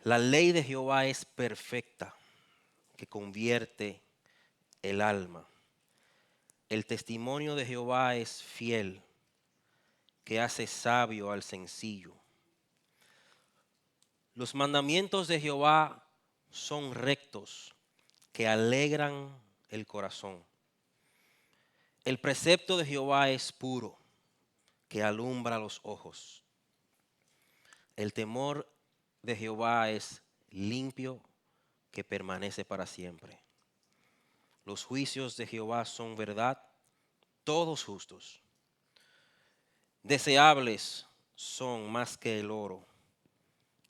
La ley de Jehová es perfecta, que convierte el alma. El testimonio de Jehová es fiel, que hace sabio al sencillo. Los mandamientos de Jehová son rectos, que alegran el corazón. El precepto de Jehová es puro, que alumbra los ojos. El temor de Jehová es limpio, que permanece para siempre. Los juicios de Jehová son verdad, todos justos. Deseables son más que el oro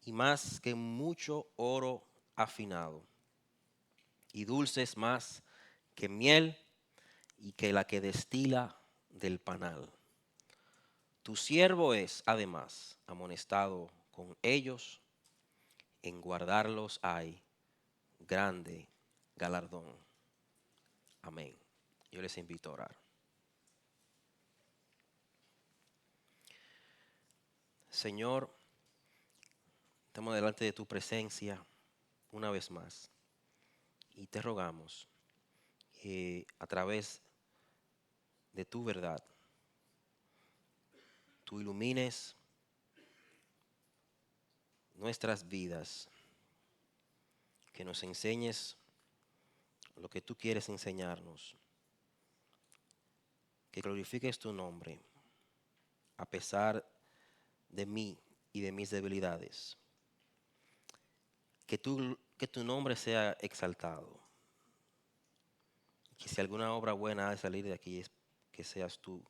y más que mucho oro afinado, y dulces más que miel y que la que destila del panal. Tu siervo es, además, amonestado con ellos, en guardarlos hay grande galardón. Amén. Yo les invito a orar. Señor, estamos delante de tu presencia una vez más y te rogamos que a través de tu verdad tú ilumines nuestras vidas, que nos enseñes lo que tú quieres enseñarnos, que glorifiques tu nombre a pesar de mí y de mis debilidades, que tu nombre sea exaltado, que si alguna obra buena ha de salir de aquí es que seas tú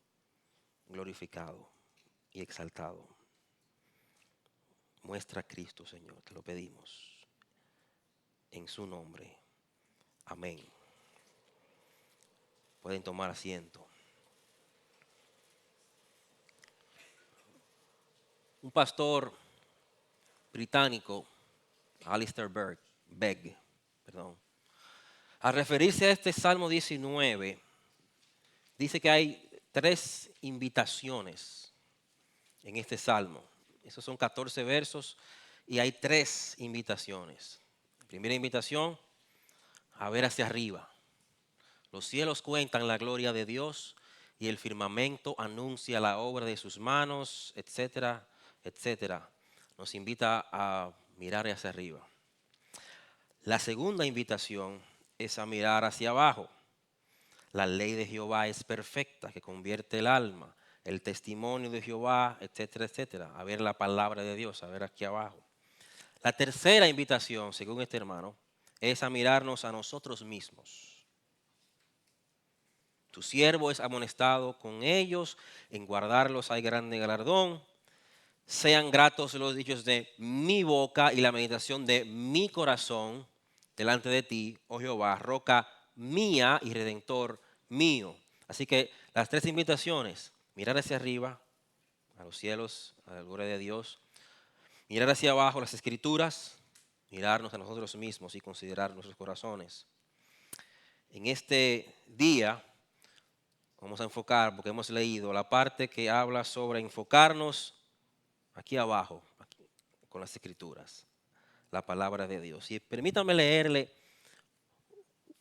glorificado y exaltado. Muestra a Cristo, Señor, te lo pedimos en su nombre. Amén. Pueden tomar asiento. Un pastor británico, Alistair Begg, al referirse a este Salmo 19, dice que hay 3 invitaciones en este Salmo. Esos son 14 versos y hay 3 invitaciones. Primera invitación, a ver hacia arriba. Los cielos cuentan la gloria de Dios y el firmamento anuncia la obra de sus manos, etcétera, etcétera. Nos invita a mirar hacia arriba. La segunda invitación es a mirar hacia abajo. La ley de Jehová es perfecta, que convierte el alma. El testimonio de Jehová, etcétera, etcétera. A ver la palabra de Dios, a ver aquí abajo. La tercera invitación, según este hermano, es a mirarnos a nosotros mismos. Tu siervo es amonestado con ellos, en guardarlos hay grande galardón. Sean gratos los dichos de mi boca y la meditación de mi corazón delante de ti, oh Jehová, roca mía y redentor mío. Así que las 3 invitaciones, mirar hacia arriba, a los cielos, a la gloria de Dios, mirar hacia abajo las escrituras, mirarnos a nosotros mismos y considerar nuestros corazones. En este día vamos a enfocar, porque hemos leído la parte que habla sobre enfocarnos aquí abajo, aquí, con las escrituras, la palabra de Dios. Y permítame leerle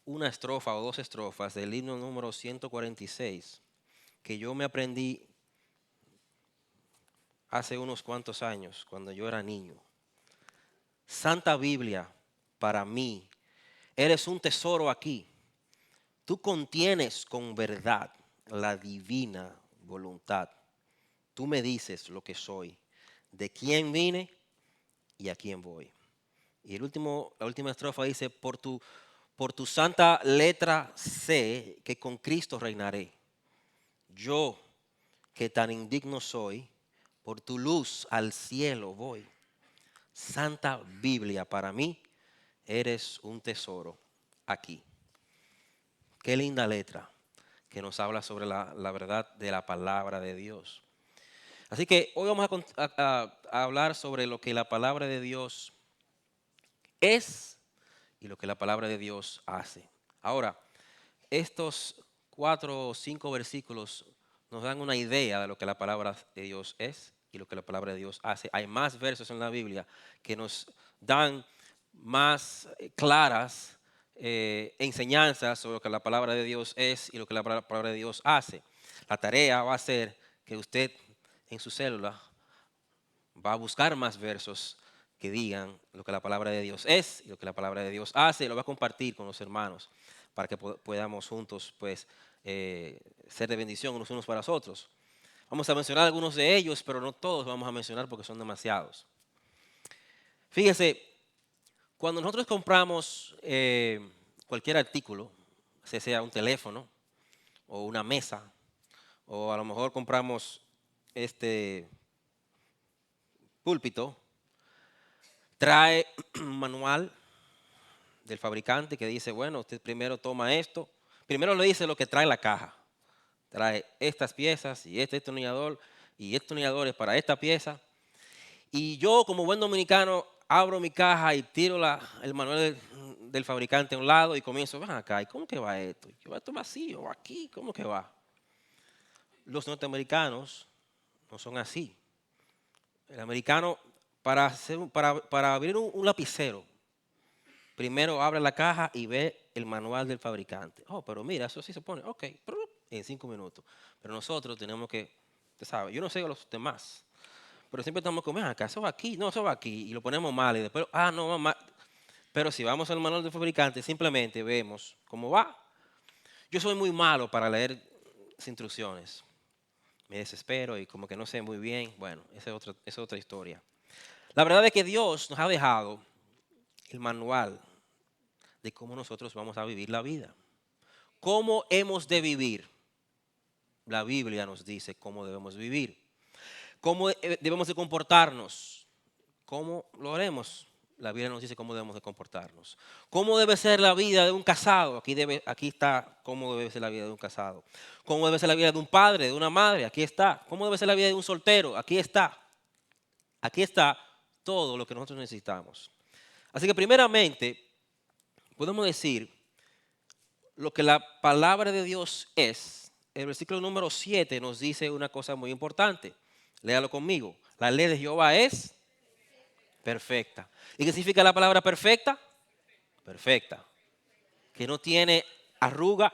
una estrofa o 2 estrofas del himno número 146, que yo me aprendí hace unos cuantos años, cuando yo era niño. Santa Biblia, para mí, eres un tesoro aquí. Tú contienes con verdad la divina voluntad. Tú me dices lo que soy, de quién vine y a quién voy. Y la última estrofa dice, por tu santa letra sé que con Cristo reinaré. Yo, que tan indigno soy, por tu luz al cielo voy. Santa Biblia, para mí, eres un tesoro aquí. Qué linda letra que nos habla sobre la verdad de la palabra de Dios. Así que hoy vamos a hablar sobre lo que la palabra de Dios es y lo que la palabra de Dios hace. Ahora, estos 4 o 5 versículos nos dan una idea de lo que la palabra de Dios es y lo que la palabra de Dios hace. Hay más versos en la Biblia que nos dan más claras enseñanzas sobre lo que la palabra de Dios es y lo que la palabra de Dios hace. La tarea va a ser que usted en su célula va a buscar más versos que digan lo que la palabra de Dios es y lo que la palabra de Dios hace, y lo va a compartir con los hermanos para que podamos juntos pues ser de bendición unos para los otros. Vamos a mencionar algunos de ellos, pero no todos vamos a mencionar porque son demasiados. Fíjese, cuando nosotros compramos cualquier artículo, sea un teléfono o una mesa, o a lo mejor compramos este púlpito, trae un manual del fabricante que dice, bueno, usted primero toma esto. Primero le dice lo que trae la caja. Trae estas piezas y este destornillador y estos tornilladores para esta pieza. Y yo, como buen dominicano, abro mi caja y tiro el manual del fabricante a un lado y comienzo, ven acá, ¿y cómo que va esto? Esto vacío, aquí, ¿cómo que va? Los norteamericanos no son así. El americano, para abrir un lapicero, primero abre la caja y ve el manual del fabricante. Oh, pero mira, eso sí se pone, ok, en 5 minutos. Pero nosotros tenemos que, usted sabe, yo no sé los demás, pero siempre estamos como, acá, eso va aquí, no, eso va aquí, y lo ponemos mal, y después, no, mamá. Pero si vamos al manual del fabricante, simplemente vemos cómo va. Yo soy muy malo para leer las instrucciones. Me desespero y como que no sé muy bien. Bueno, esa es otra historia. La verdad es que Dios nos ha dejado el manual de cómo nosotros vamos a vivir la vida. ¿Cómo hemos de vivir? La Biblia nos dice cómo debemos vivir. ¿Cómo debemos de comportarnos? ¿Cómo lo haremos? La Biblia nos dice cómo debemos de comportarnos. ¿Cómo debe ser la vida de un casado? Aquí está cómo debe ser la vida de un casado. ¿Cómo debe ser la vida de un padre, de una madre? Aquí está. ¿Cómo debe ser la vida de un soltero? Aquí está. Aquí está todo lo que nosotros necesitamos. Así que primeramente podemos decir lo que la palabra de Dios es. El versículo número 7 nos dice una cosa muy importante. Léalo conmigo. La ley de Jehová es perfecta. ¿Y qué significa la palabra perfecta? Perfecta. Que no tiene arruga,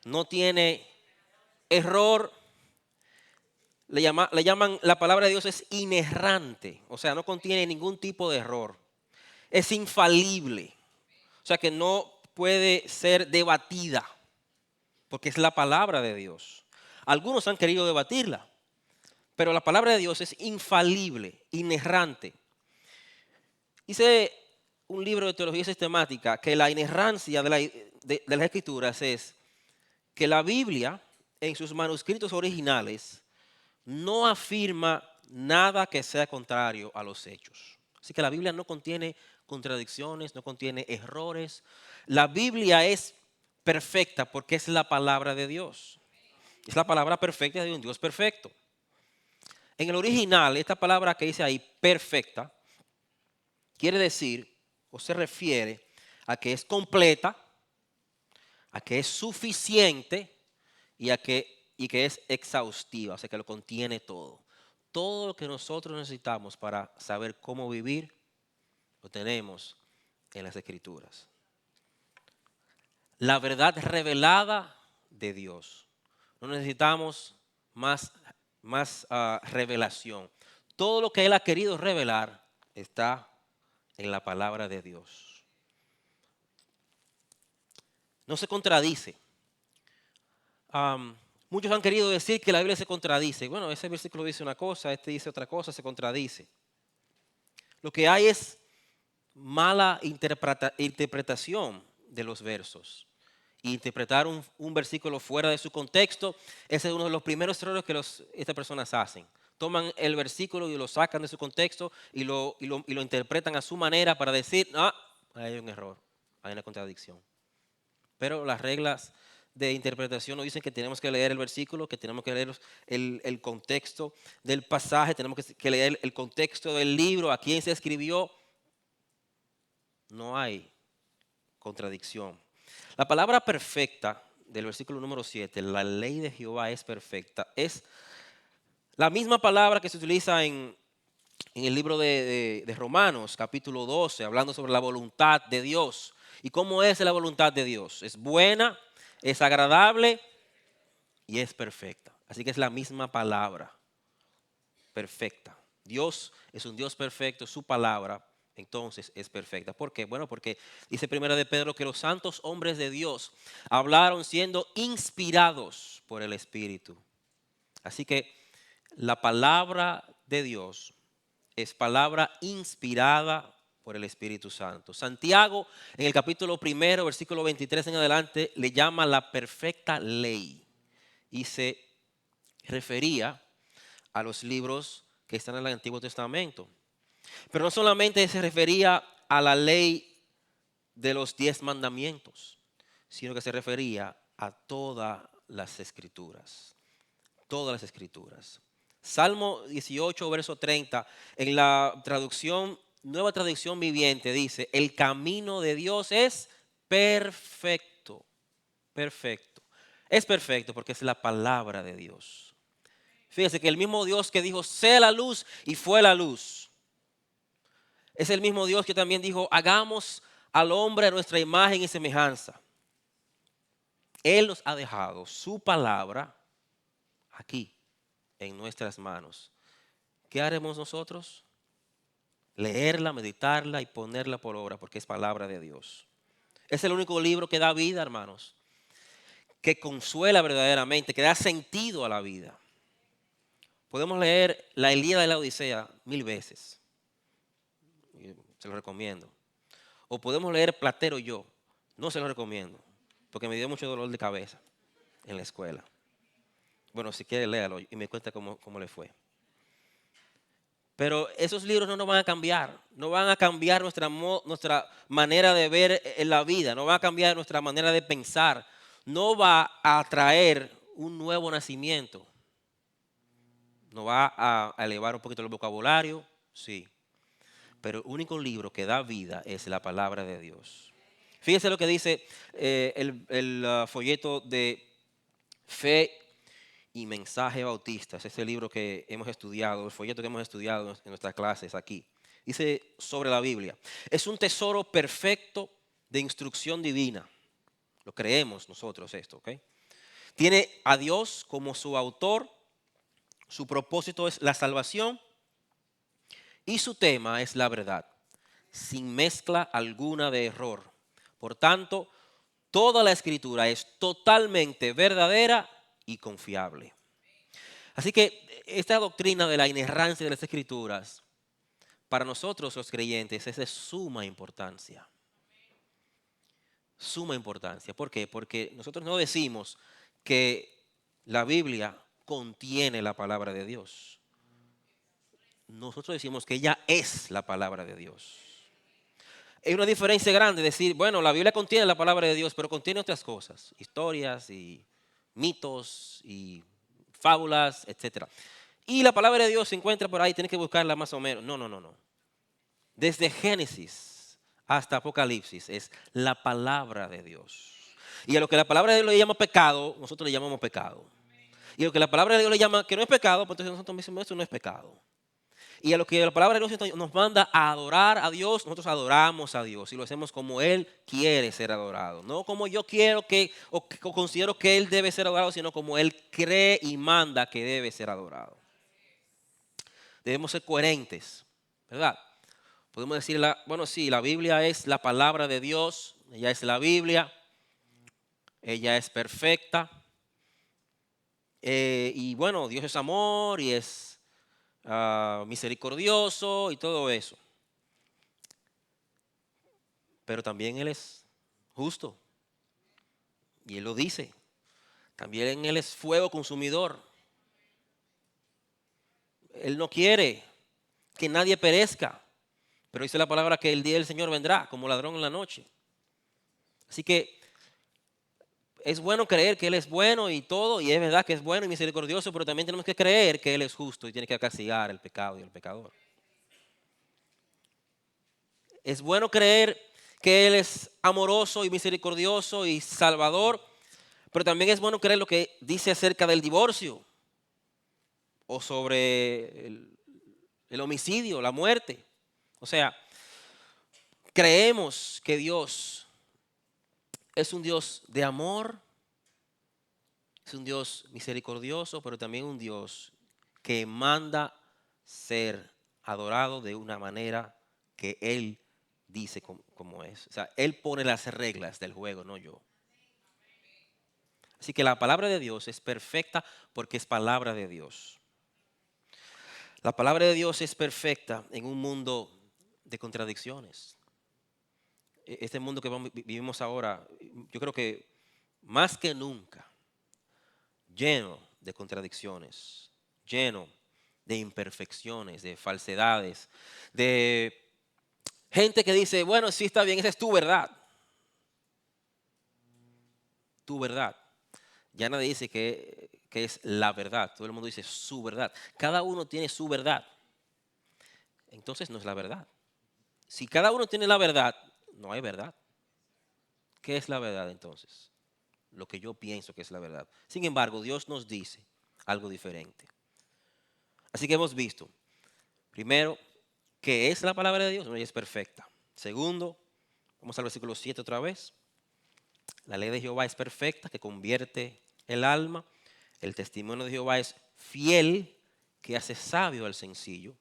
no tiene error. Le llaman, la palabra de Dios es inerrante. O sea, no contiene ningún tipo de error. Es infalible. O sea que no puede ser debatida. Porque es la palabra de Dios. Algunos han querido debatirla. Pero la palabra de Dios es infalible, inerrante. Hice un libro de teología sistemática que la inerrancia de las escrituras es que la Biblia en sus manuscritos originales no afirma nada que sea contrario a los hechos. Así que la Biblia no contiene contradicciones, no contiene errores. La Biblia es perfecta porque es la palabra de Dios. Es la palabra perfecta de un Dios perfecto. En el original, esta palabra que dice ahí, perfecta, quiere decir o se refiere a que es completa, a que es suficiente y que es exhaustiva, o sea que lo contiene todo. Todo lo que nosotros necesitamos para saber cómo vivir, lo tenemos en las Escrituras. La verdad revelada de Dios. No necesitamos más revelación. Todo lo que Él ha querido revelar está en la palabra de Dios. No se contradice. Muchos han querido decir que la Biblia se contradice. Bueno, ese versículo dice una cosa, este dice otra cosa, se contradice. Lo que hay es mala interpretación de los versos. Interpretar un versículo fuera de su contexto, ese es uno de los primeros errores que estas personas hacen. Toman el versículo y lo sacan de su contexto y lo interpretan a su manera para decir, no, hay un error, hay una contradicción. Pero las reglas de interpretación nos dicen que tenemos que leer el versículo, que tenemos que leer el contexto del pasaje, tenemos que leer el contexto del libro, a quién se escribió. No hay contradicción. La palabra perfecta del versículo número 7, la ley de Jehová es perfecta, es la misma palabra que se utiliza en en el libro de Romanos, capítulo 12, hablando sobre la voluntad de Dios. ¿Y cómo es la voluntad de Dios? Es buena, es agradable y es perfecta. Así que es la misma palabra, perfecta. Dios es un Dios perfecto, su palabra entonces es perfecta. ¿Por qué? Bueno, porque dice primera de Pedro que los santos hombres de Dios hablaron siendo inspirados por el Espíritu. Así que la palabra de Dios es palabra inspirada por el Espíritu Santo. Santiago, en el capítulo primero, versículo 23 en adelante, le llama la perfecta ley y se refería a los libros que están en el Antiguo Testamento. Pero no solamente se refería a la ley de los 10 mandamientos, sino que se refería a todas las escrituras. Todas las escrituras. Salmo 18, verso 30, en la traducción, nueva traducción viviente, dice: el camino de Dios es perfecto, perfecto. Es perfecto porque es la palabra de Dios. Fíjese que el mismo Dios que dijo, sea la luz, y fue la luz, es el mismo Dios que también dijo, hagamos al hombre a nuestra imagen y semejanza. Él nos ha dejado su palabra aquí, en nuestras manos. ¿Qué haremos nosotros? Leerla, meditarla y ponerla por obra, porque es palabra de Dios. Es el único libro que da vida, hermanos, que consuela verdaderamente, que da sentido a la vida. Podemos leer la Ilíada y la Odisea 1000 veces. Se lo recomiendo. O podemos leer Platero y yo. No se lo recomiendo, porque me dio mucho dolor de cabeza en la escuela. Bueno, si quiere léalo y me cuenta cómo le fue. Pero esos libros no nos van a cambiar, no van a cambiar nuestra manera de ver en la vida, no van a cambiar nuestra manera de pensar, no va a traer un nuevo nacimiento, nos va a elevar un poquito el vocabulario, sí, pero el único libro que da vida es la palabra de Dios. Fíjese lo que dice el folleto de Fe y Mensaje Bautistas, ese libro que hemos estudiado, el folleto que hemos estudiado en nuestras clases aquí. Dice sobre la Biblia: es un tesoro perfecto de instrucción divina. Lo creemos nosotros esto, ¿ok? Tiene a Dios como su autor, su propósito es la salvación y su tema es la verdad, sin mezcla alguna de error. Por tanto, toda la escritura es totalmente verdadera y confiable. Así que esta doctrina de la inerrancia de las escrituras, para nosotros los creyentes, es de suma importancia. Suma importancia. ¿Por qué? Porque nosotros no decimos que la Biblia contiene la palabra de Dios. Nosotros decimos que ella es la palabra de Dios. Hay una diferencia grande decir, bueno, la Biblia contiene la palabra de Dios, pero contiene otras cosas, historias y mitos y fábulas, etcétera. Y la palabra de Dios se encuentra por ahí, tienes que buscarla más o menos. No, no, no, no. Desde Génesis hasta Apocalipsis es la palabra de Dios. Y a lo que la palabra de Dios le llama pecado, nosotros le llamamos pecado. Y a lo que la palabra de Dios le llama que no es pecado, pues entonces nosotros decimos eso no es pecado. Y a lo que la palabra de Dios nos manda a adorar a Dios, nosotros adoramos a Dios y lo hacemos como Él quiere ser adorado. No como yo quiero o considero que Él debe ser adorado, sino como Él cree y manda que debe ser adorado. Debemos ser coherentes, ¿verdad? Podemos decir, bueno, sí, la Biblia es la palabra de Dios, ella es la Biblia, ella es perfecta. Y bueno, Dios es amor y es misericordioso y todo eso. Pero también Él es justo. Y Él lo dice. También Él es fuego consumidor. Él no quiere que nadie perezca. Pero dice la palabra que el día del Señor vendrá como ladrón en la noche. Así que es bueno creer que Él es bueno y todo. Y es verdad que es bueno y misericordioso. Pero también tenemos que creer que Él es justo y tiene que castigar el pecado y el pecador. Es bueno creer que Él es amoroso y misericordioso y salvador, pero también es bueno creer lo que dice acerca del divorcio o sobre el el homicidio, la muerte. O sea, creemos que Dios es un Dios de amor, es un Dios misericordioso, pero también un Dios que manda ser adorado de una manera que Él dice como es. O sea, Él pone las reglas del juego, no yo. Así que la palabra de Dios es perfecta porque es palabra de Dios. La palabra de Dios es perfecta en un mundo de contradicciones. Este mundo que vivimos ahora, yo creo que más que nunca, lleno de contradicciones, lleno de imperfecciones, de falsedades, de gente que dice, bueno, sí está bien, esa es tu verdad. Tu verdad. Ya nadie dice que es la verdad, todo el mundo dice su verdad. Cada uno tiene su verdad. Entonces no es la verdad. Si cada uno tiene la verdad, no hay verdad. ¿Qué es la verdad entonces? Lo que yo pienso que es la verdad. Sin embargo, Dios nos dice algo diferente. Así que hemos visto, primero, que es la palabra de Dios, no, ella es perfecta. Segundo, vamos al versículo 7 otra vez. La ley de Jehová es perfecta, que convierte el alma. El testimonio de Jehová es fiel, que hace sabio al sencillo.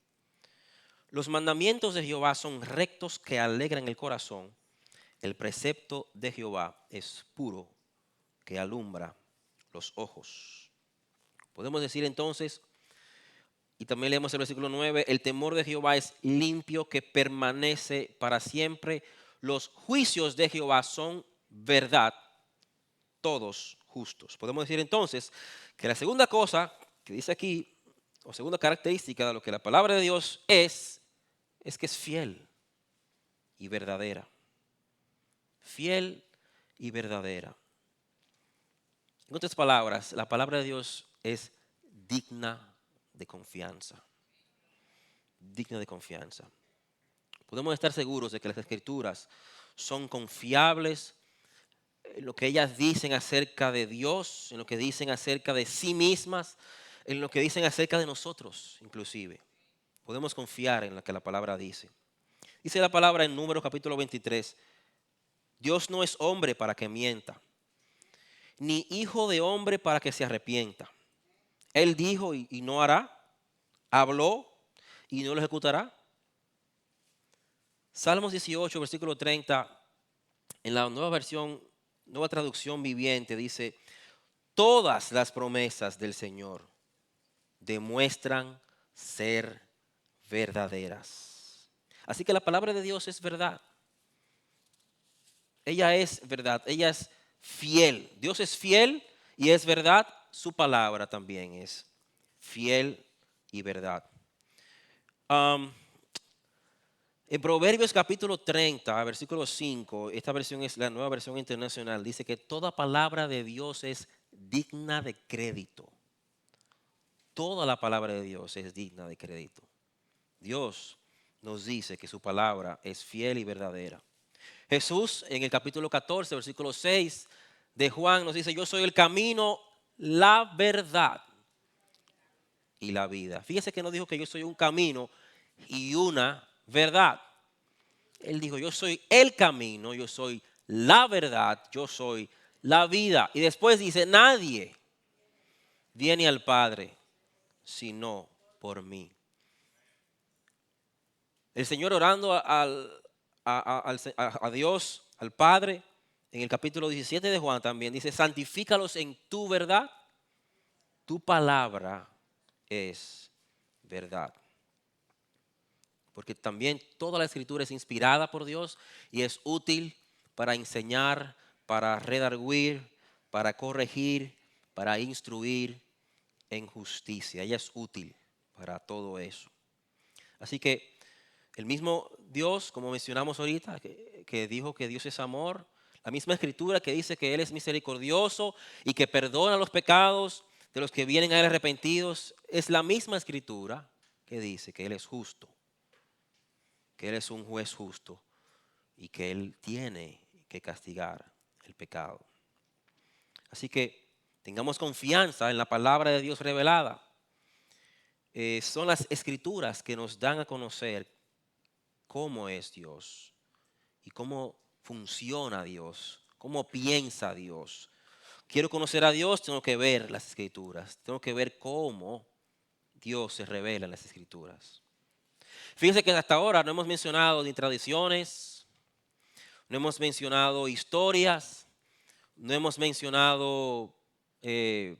Los mandamientos de Jehová son rectos, que alegran el corazón. El precepto de Jehová es puro, que alumbra los ojos. Podemos decir entonces, y también leemos el versículo 9, el temor de Jehová es limpio, que permanece para siempre. Los juicios de Jehová son verdad, todos justos. Podemos decir entonces que la segunda cosa que dice aquí, o segunda característica de lo que la palabra de Dios es que es fiel y verdadera. Fiel y verdadera. En otras palabras, la palabra de Dios es digna de confianza. Digna de confianza. Podemos estar seguros de que las escrituras son confiables en lo que ellas dicen acerca de Dios, en lo que dicen acerca de sí mismas, en lo que dicen acerca de nosotros, inclusive. Podemos confiar en lo que la palabra dice. Dice la palabra en Números capítulo 23, Dios no es hombre para que mienta, ni hijo de hombre para que se arrepienta. Él dijo y no hará, habló y no lo ejecutará. Salmos 18, versículo 30, en la nueva versión, nueva traducción viviente, dice, todas las promesas del Señor demuestran ser verdaderas. Así que la palabra de Dios es verdad. Ella es verdad, ella es fiel. Dios es fiel y es verdad. Su palabra también es fiel y verdad. Um, En Proverbios capítulo 30, versículo 5, esta versión es la nueva versión internacional, dice que toda palabra de Dios es digna de crédito. Toda la palabra de Dios es digna de crédito. Dios nos dice que su palabra es fiel y verdadera. Jesús en el capítulo 14, versículo 6 de Juan nos dice, yo soy el camino, la verdad y la vida. Fíjese que no dijo que yo soy un camino y una verdad. Él dijo, yo soy el camino, yo soy la verdad, yo soy la vida. Y después dice, nadie viene al Padre sino por mí. El Señor orando a Dios, al Padre, en el capítulo 17 de Juan también dice, santifícalos en tu verdad, tu palabra es verdad. Porque también toda la escritura es inspirada por Dios y es útil para enseñar, para redarguir, para corregir, para instruir en justicia. Ella es útil para todo eso. Así que el mismo Dios, como mencionamos ahorita, que dijo que Dios es amor, la misma escritura que dice que Él es misericordioso y que perdona los pecados de los que vienen a Él arrepentidos, es la misma escritura que dice que Él es justo, que Él es un juez justo y que Él tiene que castigar el pecado. Así que tengamos confianza en la palabra de Dios revelada. son las escrituras que nos dan a conocer cómo es Dios y cómo funciona Dios, cómo piensa Dios. Quiero conocer a Dios, tengo que ver las escrituras, tengo que ver cómo Dios se revela en las escrituras. Fíjense que hasta ahora no hemos mencionado ni tradiciones, no hemos mencionado historias, no hemos mencionado eh,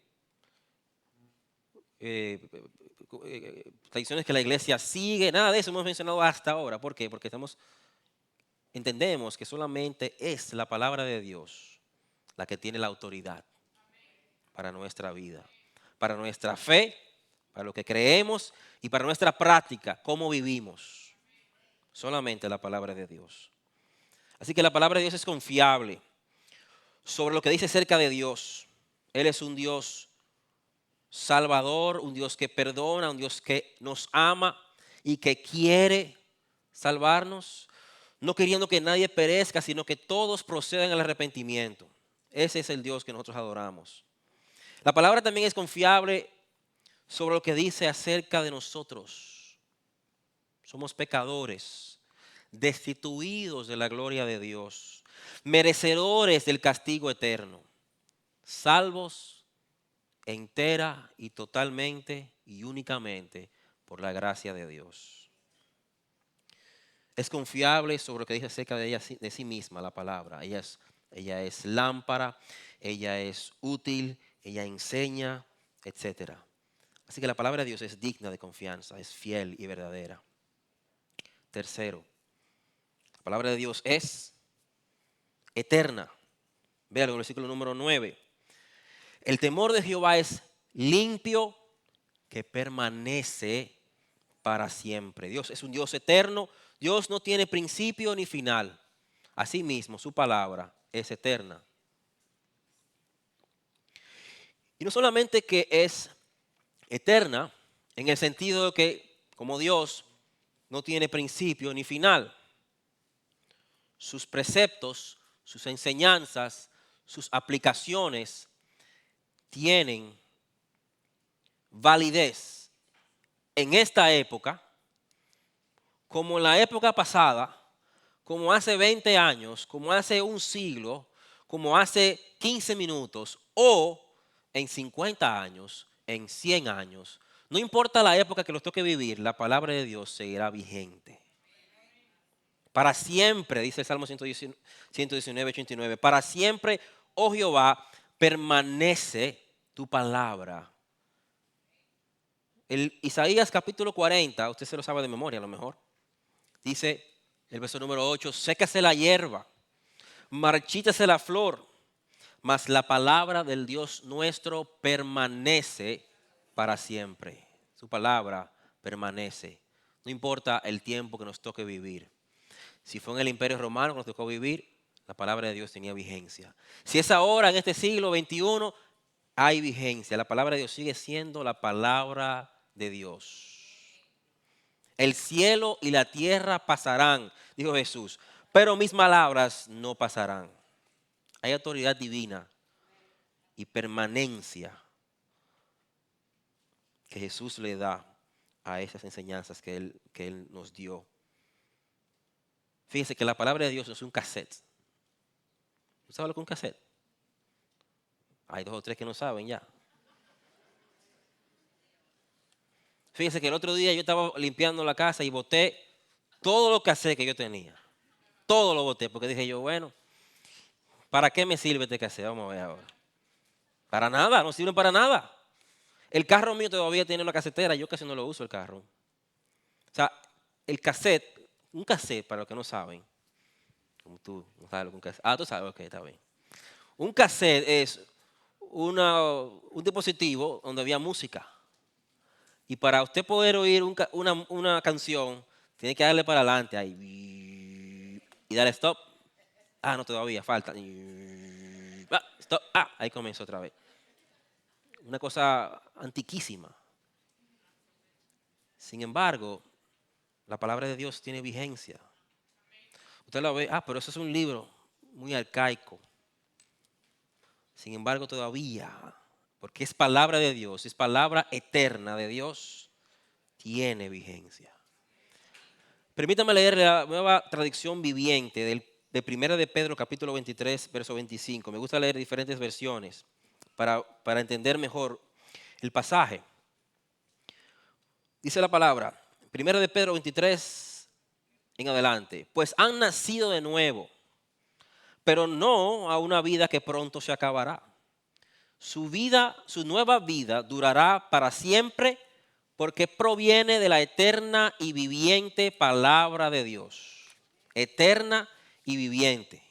eh, tradiciones que la iglesia sigue, nada de eso hemos mencionado hasta ahora. ¿Por qué? Porque entendemos que solamente es la palabra de Dios la que tiene la autoridad para nuestra vida, para nuestra fe, para lo que creemos y para nuestra práctica, cómo vivimos. Solamente la palabra de Dios. Así que la palabra de Dios es confiable sobre lo que dice acerca de Dios. Él es un Dios salvador, un Dios que perdona, un Dios que nos ama y que quiere salvarnos, no queriendo que nadie perezca, sino que todos procedan al arrepentimiento. Ese es el Dios que nosotros adoramos. La palabra también es confiable sobre lo que dice acerca de nosotros. Somos pecadores, destituidos de la gloria de Dios, merecedores del castigo eterno, salvos entera y totalmente y únicamente por la gracia de Dios. Es confiable sobre lo que dice acerca de ella, de sí misma la palabra. Ella es lámpara, ella es útil, ella enseña, etcétera. Así que la palabra de Dios es digna de confianza, es fiel y verdadera. Tercero, la palabra de Dios es eterna. Vean el versículo número 9. El temor de Jehová es limpio, que permanece para siempre. Dios es un Dios eterno. Dios no tiene principio ni final. Asimismo, su palabra es eterna. Y no solamente que es eterna, en el sentido de que, como Dios no tiene principio ni final, sus preceptos, sus enseñanzas, sus aplicaciones tienen validez en esta época, como en la época pasada, como hace 20 años, como hace un siglo, como hace 15 minutos o en 50 años, en 100 años. No importa la época que nos toque vivir, la palabra de Dios seguirá vigente. Para siempre, dice el Salmo 119, 89, para siempre, oh Jehová, permanece tu palabra. El Isaías capítulo 40, usted se lo sabe de memoria a lo mejor, dice el verso número 8, sécase la hierba, marchítase la flor, mas la palabra del Dios nuestro permanece para siempre. Su palabra permanece. No importa el tiempo que nos toque vivir. Si fue en el Imperio Romano que nos tocó vivir, la palabra de Dios tenía vigencia. Si es ahora, en este siglo XXI, hay vigencia. La palabra de Dios sigue siendo la palabra de Dios. El cielo y la tierra pasarán, dijo Jesús, pero mis palabras no pasarán. Hay autoridad divina y permanencia que Jesús le da a esas enseñanzas que Él nos dio. Fíjense que la palabra de Dios es un cassette. ¿Tú sabes lo que es un cassette? Hay 2 o 3 que no saben ya. Fíjense que el otro día yo estaba limpiando la casa y boté todo lo cassette que yo tenía. Todo lo boté porque dije yo, bueno, ¿para qué me sirve este cassette? Vamos a ver ahora. Para nada, no sirve para nada. El carro mío todavía tiene una casetera, yo casi no lo uso el carro. O sea, el cassette, un cassette, para los que no saben, como tú no sabes lo que un cassette. Ah, tú sabes, ok, está bien. Un cassette es un dispositivo donde había música. Y para usted poder oír una canción, tiene que darle para adelante ahí. Y darle stop. Ah, no, todavía, falta. Stop. Ah, ahí comenzó otra vez. Una cosa antiquísima. Sin embargo, la palabra de Dios tiene vigencia. Usted lo ve, pero eso es un libro muy arcaico. Sin embargo, todavía, porque es palabra de Dios, es palabra eterna de Dios, tiene vigencia. Permítame leer la nueva traducción viviente de 1 de Pedro capítulo 23, verso 25. Me gusta leer diferentes versiones para entender mejor el pasaje. Dice la palabra, 1 de Pedro 23 en adelante. Pues han nacido de nuevo, pero no a una vida que pronto se acabará. Su nueva vida durará para siempre porque proviene de la eterna y viviente palabra de Dios. Eterna y viviente.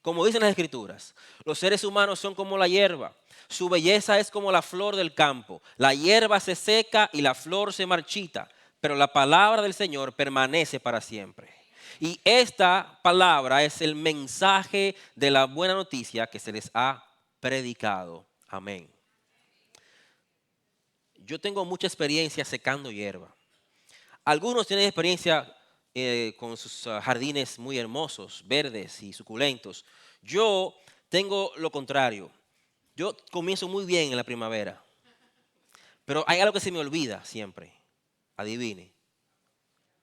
Como dicen las Escrituras, los seres humanos son como la hierba. Su belleza es como la flor del campo. La hierba se seca y la flor se marchita, pero la palabra del Señor permanece para siempre. Y esta palabra es el mensaje de la buena noticia que se les ha predicado. Amén. Yo tengo mucha experiencia secando hierba. Algunos tienen experiencia con sus jardines muy hermosos, verdes y suculentos. Yo tengo lo contrario. Yo comienzo muy bien en la primavera, pero hay algo que se me olvida siempre. Adivine,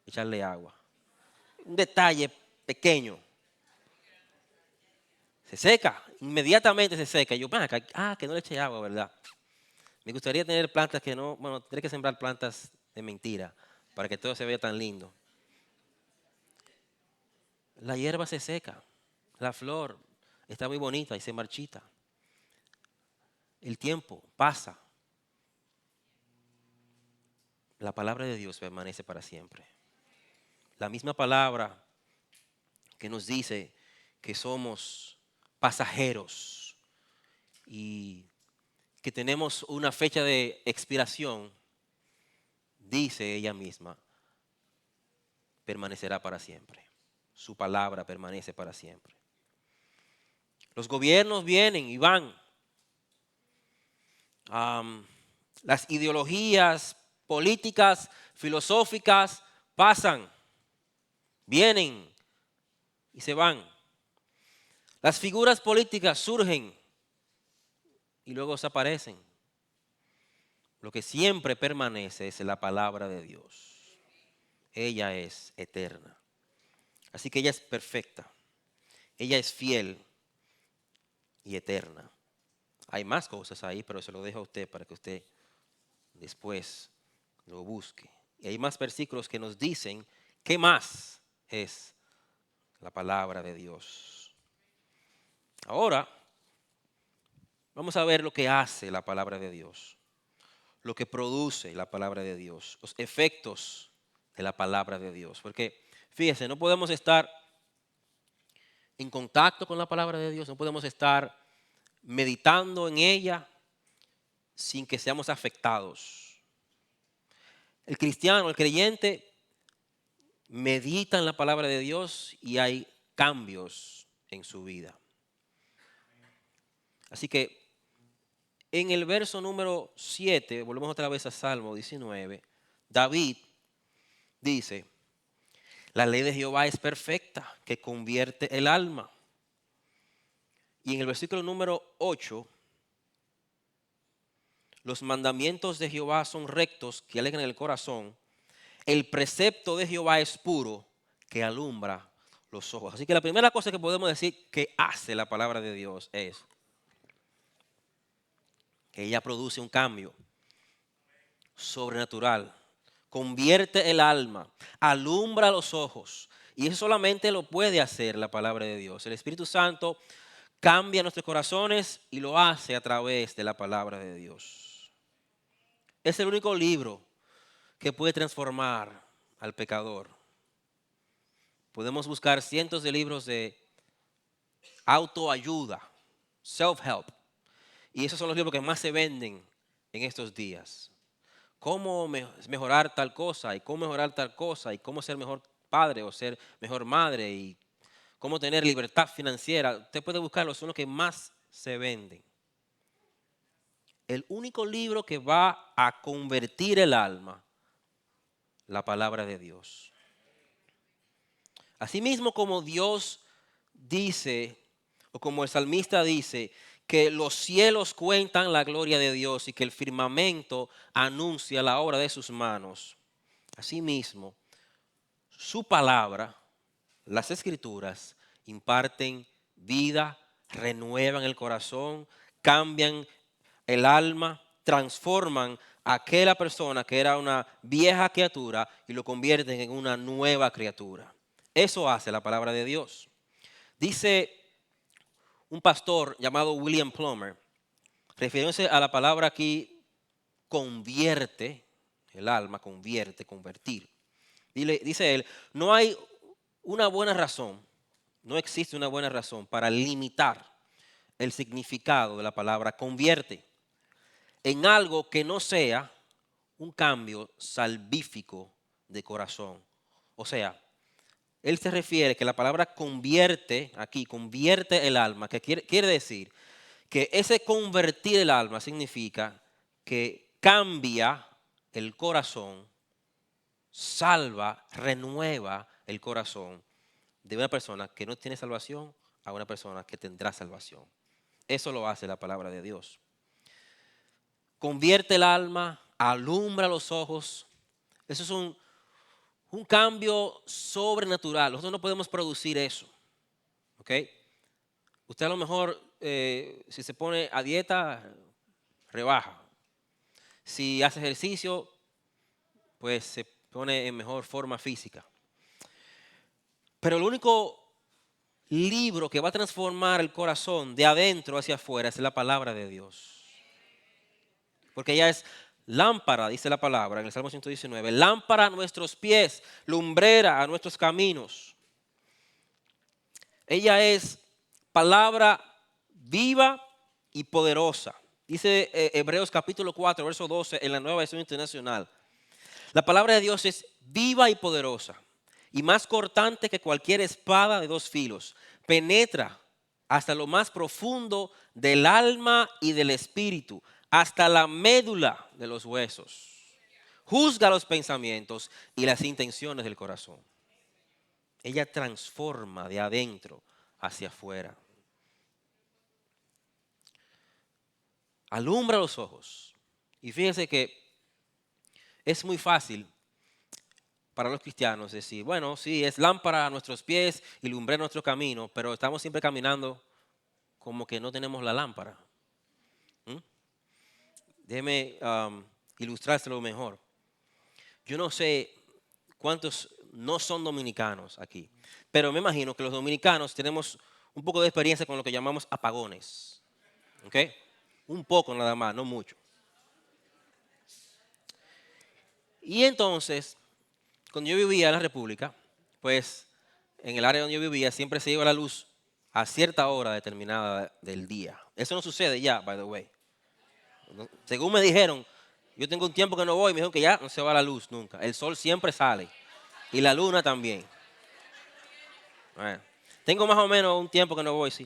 echarle agua. Un detalle pequeño. Se seca, inmediatamente se seca. Yo, que no le eché agua, ¿verdad? Me gustaría tener plantas que no, bueno, tendré que sembrar plantas de mentira para que todo se vea tan lindo. La hierba se seca, la flor está muy bonita y se marchita. El tiempo pasa. La palabra de Dios permanece para siempre. La misma palabra que nos dice que somos pasajeros y que tenemos una fecha de expiración, dice ella misma, permanecerá para siempre. Su palabra permanece para siempre. Los gobiernos vienen y van. Las ideologías políticas, filosóficas, pasan, vienen y se van. Las figuras políticas surgen y luego desaparecen. Lo que siempre permanece es la palabra de Dios. Ella es eterna. Así que ella es perfecta. Ella es fiel y eterna. Hay más cosas ahí, pero se lo dejo a usted para que usted después lo busque. Y hay más versículos que nos dicen qué más es la palabra de Dios. Ahora, vamos a ver lo que hace la palabra de Dios, lo que produce la palabra de Dios, los efectos de la palabra de Dios. Porque, fíjese, no podemos estar en contacto con la palabra de Dios, no podemos estar meditando en ella sin que seamos afectados. El cristiano, el creyente, medita en la palabra de Dios y hay cambios en su vida. Así que en el verso número 7, volvemos otra vez a Salmo 19, David dice, la ley de Jehová es perfecta, que convierte el alma. Y en el versículo número 8, los mandamientos de Jehová son rectos, que alegran el corazón. El precepto de Jehová es puro, que alumbra los ojos. Así que la primera cosa que podemos decir que hace la palabra de Dios es que ella produce un cambio sobrenatural, convierte el alma, alumbra los ojos. Y eso solamente lo puede hacer la palabra de Dios. El Espíritu Santo cambia nuestros corazones y lo hace a través de la palabra de Dios. Es el único libro que puede transformar al pecador. Podemos buscar cientos de libros de autoayuda, self-help. Y esos son los libros que más se venden en estos días. Cómo mejorar tal cosa y cómo mejorar tal cosa y cómo ser mejor padre o ser mejor madre y cómo tener libertad financiera. Usted puede buscarlos, son los que más se venden. El único libro que va a convertir el alma, la palabra de Dios. Asimismo como Dios dice, o como el salmista dice, que los cielos cuentan la gloria de Dios y que el firmamento anuncia la obra de sus manos. Asimismo, su palabra, las escrituras, imparten vida, renuevan el corazón, cambian el alma, transforman a aquella persona que era una vieja criatura y lo convierten en una nueva criatura. Eso hace la palabra de Dios. Dice un pastor llamado William Plummer, refiriéndose a la palabra aquí, convierte, el alma convierte, convertir. Dice él, no hay una buena razón, no existe una buena razón para limitar el significado de la palabra convierte en algo que no sea un cambio salvífico de corazón. O sea, él se refiere que la palabra convierte, aquí, convierte el alma, que quiere decir que ese convertir el alma significa que cambia el corazón, salva, renueva el corazón de una persona que no tiene salvación a una persona que tendrá salvación. Eso lo hace la palabra de Dios. Convierte el alma, alumbra los ojos. Eso es un cambio sobrenatural. Nosotros no podemos producir eso. ¿Ok? Usted a lo mejor, si se pone a dieta, rebaja. Si hace ejercicio, pues se pone en mejor forma física. Pero el único libro que va a transformar el corazón de adentro hacia afuera es la palabra de Dios. Porque ella es lámpara, dice la palabra en el Salmo 119, lámpara a nuestros pies, lumbrera a nuestros caminos. Ella es palabra viva y poderosa. Dice Hebreos capítulo 4, verso 12 en la Nueva Versión Internacional. La palabra de Dios es viva y poderosa y más cortante que cualquier espada de dos filos. Penetra hasta lo más profundo del alma y del espíritu, hasta la médula de los huesos. Juzga los pensamientos y las intenciones del corazón. Ella transforma de adentro hacia afuera. Alumbra los ojos. Y fíjense que es muy fácil para los cristianos decir, bueno, sí, es lámpara a nuestros pies y lumbrera nuestro camino, pero estamos siempre caminando como que no tenemos la lámpara. Déjeme ilustrárselo mejor. Yo no sé cuántos no son dominicanos aquí, pero me imagino que los dominicanos tenemos un poco de experiencia con lo que llamamos apagones. ¿Ok? Un poco nada más, no mucho. Y entonces, cuando yo vivía en la República, pues en el área donde yo vivía siempre se iba la luz a cierta hora determinada del día. Eso no sucede ya, by the way. Según me dijeron, yo tengo un tiempo que no voy, me dijeron que ya no se va la luz nunca. El sol siempre sale y la luna también. Bueno, tengo más o menos un tiempo que no voy, sí.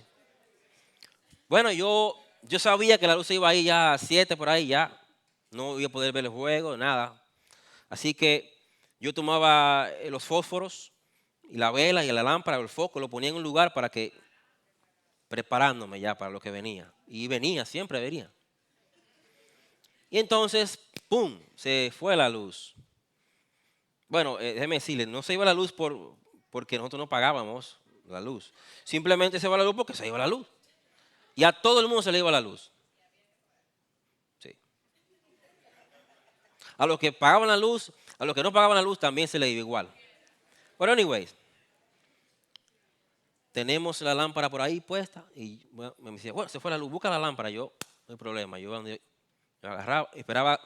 Bueno, yo sabía que la luz se iba ahí ya a 7 por ahí, ya no iba a poder ver el juego, nada. Así que yo tomaba los fósforos y la vela y la lámpara, el foco, lo ponía en un lugar para que, preparándome ya para lo que venía. Y venía, siempre venía. Y entonces, ¡pum!, se fue la luz. Bueno, déjeme decirle, no se iba la luz porque nosotros no pagábamos la luz. Simplemente se iba la luz porque se iba la luz. Y a todo el mundo se le iba la luz. Sí. A los que pagaban la luz, a los que no pagaban la luz también se le iba igual. Pero anyways, tenemos la lámpara por ahí puesta y bueno, me decía, bueno, se fue la luz, busca la lámpara. Yo, no hay problema. Yo agarraba, esperaba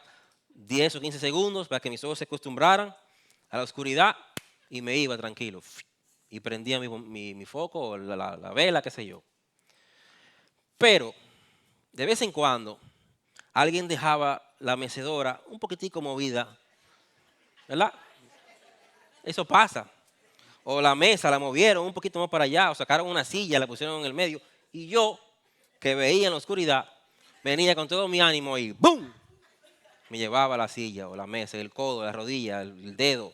10 o 15 segundos para que mis ojos se acostumbraran a la oscuridad y me iba tranquilo. Y prendía mi foco o la vela, qué sé yo. Pero de vez en cuando alguien dejaba la mecedora un poquitico movida, ¿verdad? Eso pasa. O la mesa la movieron un poquito más para allá, o sacaron una silla, la pusieron en el medio. Y yo, que veía en la oscuridad, venía con todo mi ánimo y ¡bum! Me llevaba la silla o la mesa, el codo, la rodilla, el dedo.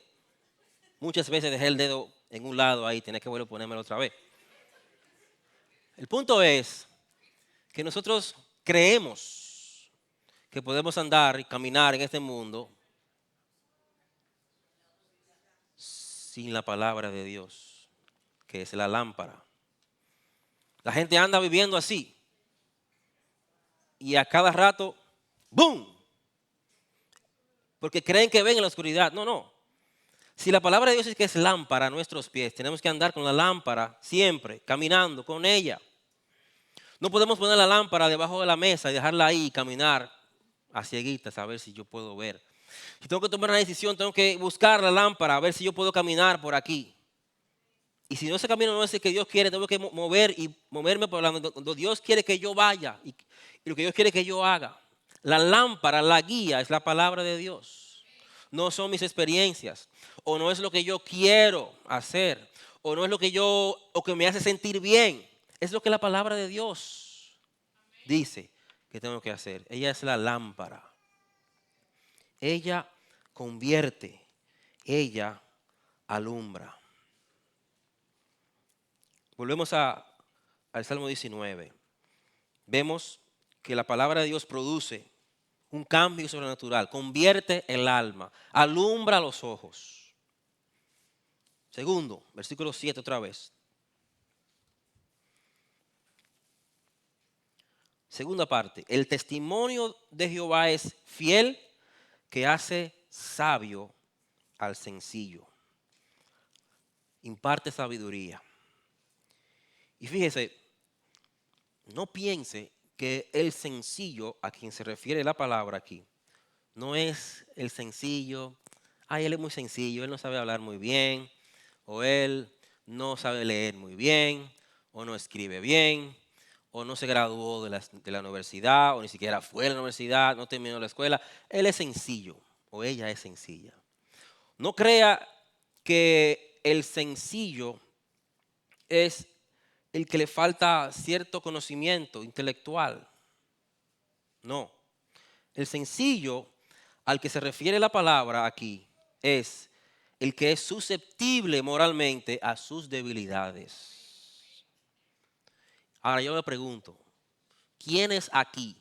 Muchas veces dejé el dedo en un lado ahí, tenía que volver a ponérmelo otra vez. El punto es que nosotros creemos que podemos andar y caminar en este mundo sin la palabra de Dios, que es la lámpara. La gente anda viviendo así y a cada rato, ¡boom! Porque creen que ven en la oscuridad. No, no. Si la palabra de Dios es que es lámpara a nuestros pies, tenemos que andar con la lámpara siempre, caminando con ella. No podemos poner la lámpara debajo de la mesa y dejarla ahí y caminar a cieguitas a ver si yo puedo ver. Si tengo que tomar una decisión, tengo que buscar la lámpara a ver si yo puedo caminar por aquí. Y si no, ese camino no es el que Dios quiere, tengo que moverme por donde Dios quiere que yo vaya y lo que Dios quiere que yo haga. La lámpara, la guía es la palabra de Dios. No son mis experiencias, o no es lo que yo quiero hacer, o no es lo que o que me hace sentir bien. Es lo que la palabra de Dios dice que tengo que hacer. Ella es la lámpara. Ella convierte, ella alumbra. Volvemos al Salmo 19. Vemos que la palabra de Dios produce un cambio sobrenatural, convierte el alma, alumbra los ojos. Segundo, versículo 7 otra vez. Segunda parte, el testimonio de Jehová es fiel, que hace sabio al sencillo. Imparte sabiduría. Y fíjese, no piense que el sencillo a quien se refiere la palabra aquí no es el sencillo. Ay, él es muy sencillo, él no sabe hablar muy bien, o él no sabe leer muy bien, o no escribe bien, o no se graduó de la universidad, o ni siquiera fue a la universidad, no terminó la escuela. Él es sencillo, o ella es sencilla. No crea que el sencillo es el que le falta cierto conocimiento intelectual. No. El sencillo al que se refiere la palabra aquí es el que es susceptible moralmente a sus debilidades. Ahora yo me pregunto, ¿quiénes aquí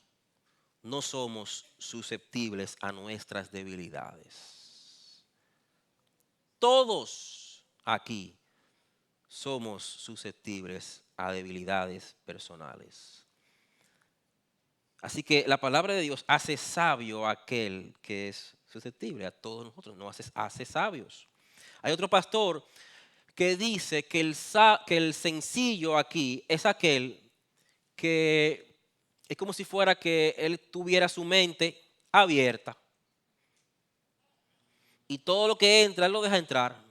no somos susceptibles a nuestras debilidades? Todos aquí somos susceptibles a debilidades personales. Así que la palabra de Dios hace sabio a aquel que es susceptible, a todos nosotros, nos hace sabios. Hay otro pastor que dice que el sencillo aquí es aquel que es como si fuera que él tuviera su mente abierta y todo lo que entra, él lo deja entrar.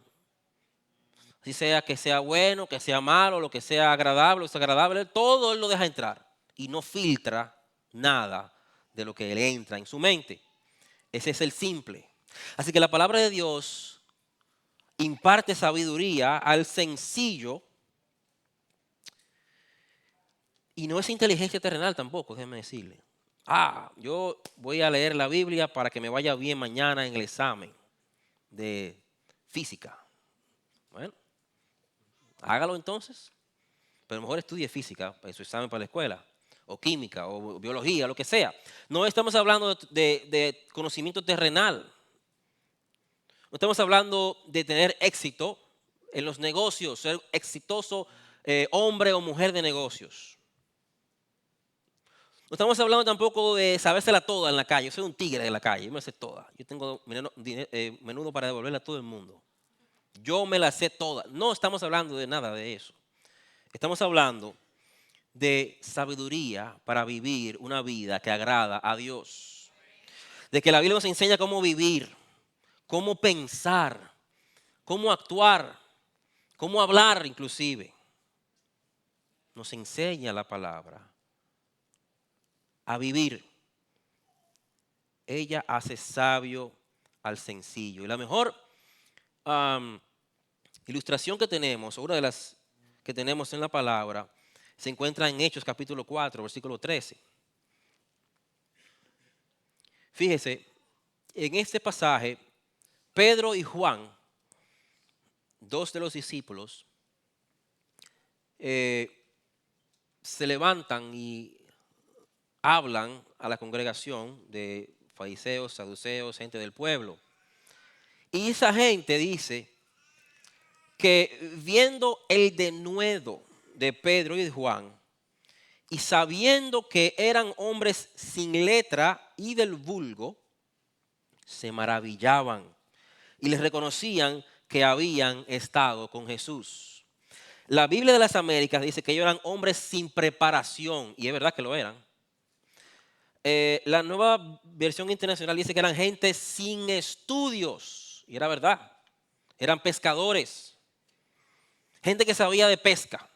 Así sea que sea bueno, que sea malo, lo que sea agradable o desagradable, todo él lo deja entrar y no filtra nada de lo que le entra en su mente. Ese es el simple. Así que la palabra de Dios imparte sabiduría al sencillo y no es inteligencia terrenal tampoco, déjeme decirle. Yo voy a leer la Biblia para que me vaya bien mañana en el examen de física. Bueno, hágalo entonces, pero mejor estudie física en su examen para la escuela, o química, o biología, lo que sea. No estamos hablando de conocimiento terrenal. No estamos hablando de tener éxito en los negocios, ser exitoso hombre o mujer de negocios. No estamos hablando tampoco de sabérsela toda en la calle. Yo soy un tigre de la calle, yo me la sé toda. Yo tengo menudo para devolverla a todo el mundo. Yo me la sé toda. No estamos hablando de nada de eso. Estamos hablando de sabiduría para vivir una vida que agrada a Dios. De que la Biblia nos enseña cómo vivir, cómo pensar, cómo actuar, cómo hablar inclusive. Nos enseña la palabra a vivir. Ella hace sabio al sencillo. Y la mejor ilustración que tenemos, o una de las que tenemos en la palabra, se encuentra en Hechos capítulo 4, versículo 13. Fíjese, en este pasaje, Pedro y Juan, dos de los discípulos, se levantan y hablan a la congregación de fariseos, saduceos, gente del pueblo. Y esa gente dice que viendo el denuedo de Pedro y de Juan, y sabiendo que eran hombres sin letra y del vulgo, se maravillaban y les reconocían que habían estado con Jesús. La Biblia de las Américas dice que ellos eran hombres sin preparación, y es verdad que lo eran. La nueva versión internacional dice que eran gente sin estudios, y era verdad. Eran pescadores, gente que sabía de pesca,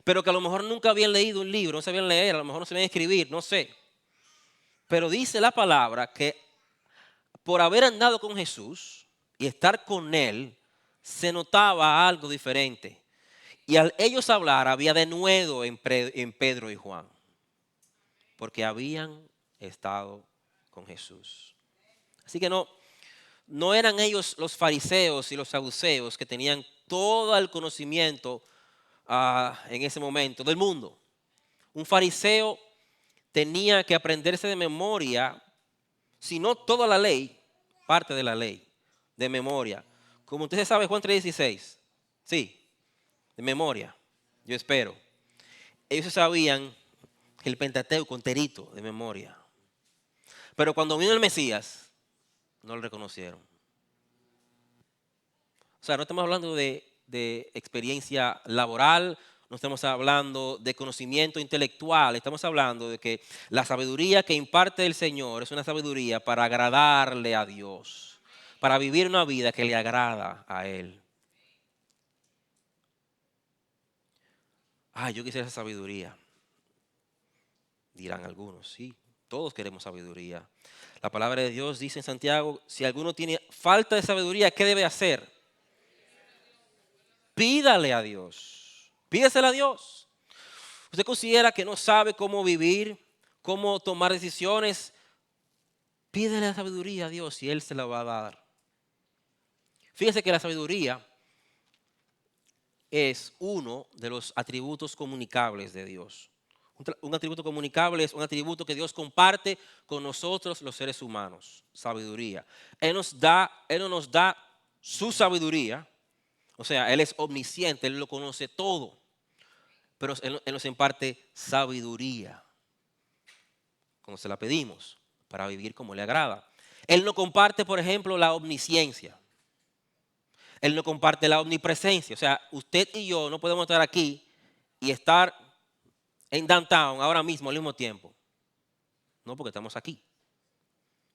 pero que a lo mejor nunca habían leído un libro, no sabían leer, a lo mejor no sabían escribir, no sé. Pero dice la palabra que por haber andado con Jesús y estar con Él, se notaba algo diferente. Y al ellos hablar había denuedo en Pedro y Juan, porque habían estado con Jesús. Así que no eran ellos los fariseos y los saduceos que tenían todo el conocimiento en ese momento del mundo. Un fariseo tenía que aprenderse de memoria, si no toda la ley, parte de la ley, de memoria. Como usted sabe, Juan 3:16, sí, de memoria, yo espero. Ellos sabían el Pentateuco enterito de memoria. Pero cuando vino el Mesías, no lo reconocieron. O sea, no estamos hablando de experiencia laboral, no estamos hablando de conocimiento intelectual, estamos hablando de que la sabiduría que imparte el Señor es una sabiduría para agradarle a Dios, para vivir una vida que le agrada a Él. Yo quisiera esa sabiduría, dirán algunos, sí, todos queremos sabiduría. La palabra de Dios dice en Santiago, si alguno tiene falta de sabiduría, ¿qué debe hacer? Pídale a Dios, pídesela a Dios. Usted considera que no sabe cómo vivir, cómo tomar decisiones, pídele la sabiduría a Dios y Él se la va a dar. Fíjese que la sabiduría es uno de los atributos comunicables de Dios. Un atributo comunicable es un atributo que Dios comparte con nosotros los seres humanos, sabiduría. Él no nos da su sabiduría, o sea, Él es omnisciente, Él lo conoce todo, pero Él nos imparte sabiduría cuando se la pedimos para vivir como le agrada. Él no comparte, por ejemplo, la omnisciencia. Él no comparte la omnipresencia. O sea, usted y yo no podemos estar aquí y estar en downtown ahora mismo al mismo tiempo. No, porque estamos aquí.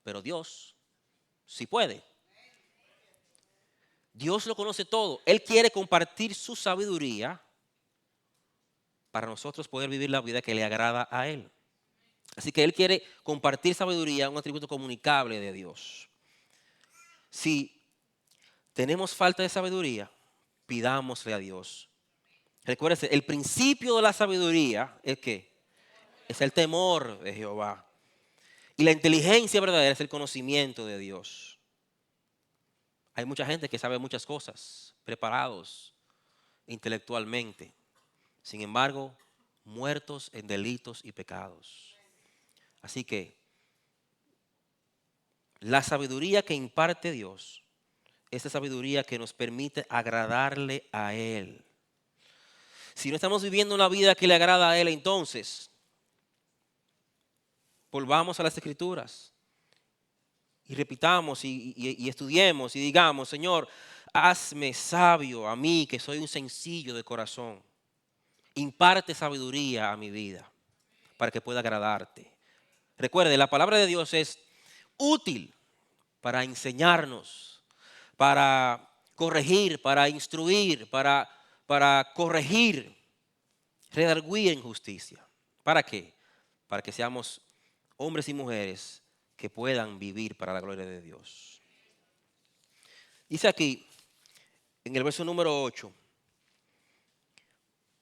Pero Dios sí puede. Dios lo conoce todo. Él quiere compartir su sabiduría para nosotros poder vivir la vida que le agrada a Él. Así que Él quiere compartir sabiduría, un atributo comunicable de Dios. Si tenemos falta de sabiduría, pidámosle a Dios. Recuérdese, el principio de la sabiduría es que es el temor de Jehová. Y la inteligencia verdadera es el conocimiento de Dios. Hay mucha gente que sabe muchas cosas, preparados intelectualmente. Sin embargo, muertos en delitos y pecados. Así que la sabiduría que imparte Dios, esa sabiduría que nos permite agradarle a Él. Si no estamos viviendo una vida que le agrada a Él, entonces volvamos a las Escrituras y repitamos y estudiemos y digamos, Señor, hazme sabio a mí que soy un sencillo de corazón. Imparte sabiduría a mi vida para que pueda agradarte. Recuerde, la palabra de Dios es útil para enseñarnos, para corregir, para instruir, para corregir, redarguir en justicia. ¿Para qué? Para que seamos hombres y mujeres que puedan vivir para la gloria de Dios. Dice aquí, en el verso número 8,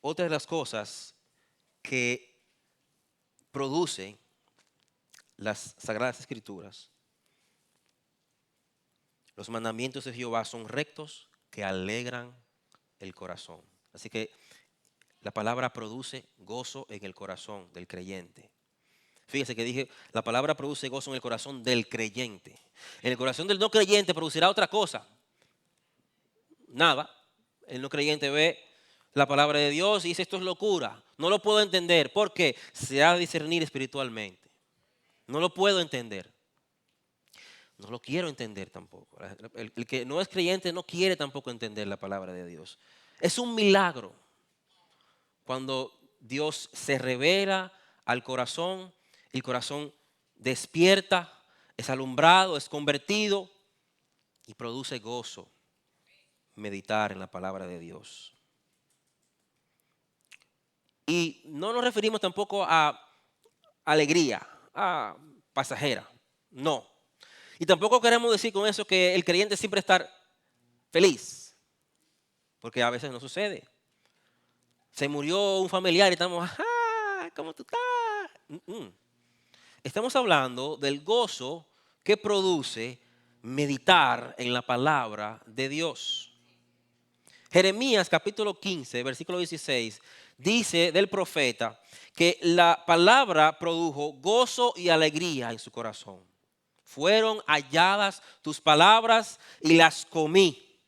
otra de las cosas que producen las Sagradas Escrituras. Los mandamientos de Jehová son rectos que alegran el corazón. Así que la palabra produce gozo en el corazón del creyente. Fíjese que dije, la palabra produce gozo en el corazón del creyente. En el corazón del no creyente producirá otra cosa. Nada. El no creyente ve la palabra de Dios y dice, esto es locura. No lo puedo entender. ¿Por qué? Se ha de discernir espiritualmente. No lo puedo entender. No lo quiero entender tampoco. El que no es creyente no quiere tampoco entender la palabra de Dios. Es un milagro cuando Dios se revela al corazón, el corazón despierta, es alumbrado, es convertido y produce gozo meditar en la palabra de Dios. Y no nos referimos tampoco a alegría, a pasajera, no. Y tampoco queremos decir con eso que el creyente siempre está feliz, porque a veces no sucede. Se murió un familiar y estamos, ajá, ¿cómo tú estás? Estamos hablando del gozo que produce meditar en la palabra de Dios. Jeremías capítulo 15, versículo 16, dice del profeta que la palabra produjo gozo y alegría en su corazón. Fueron halladas tus palabras y las comí.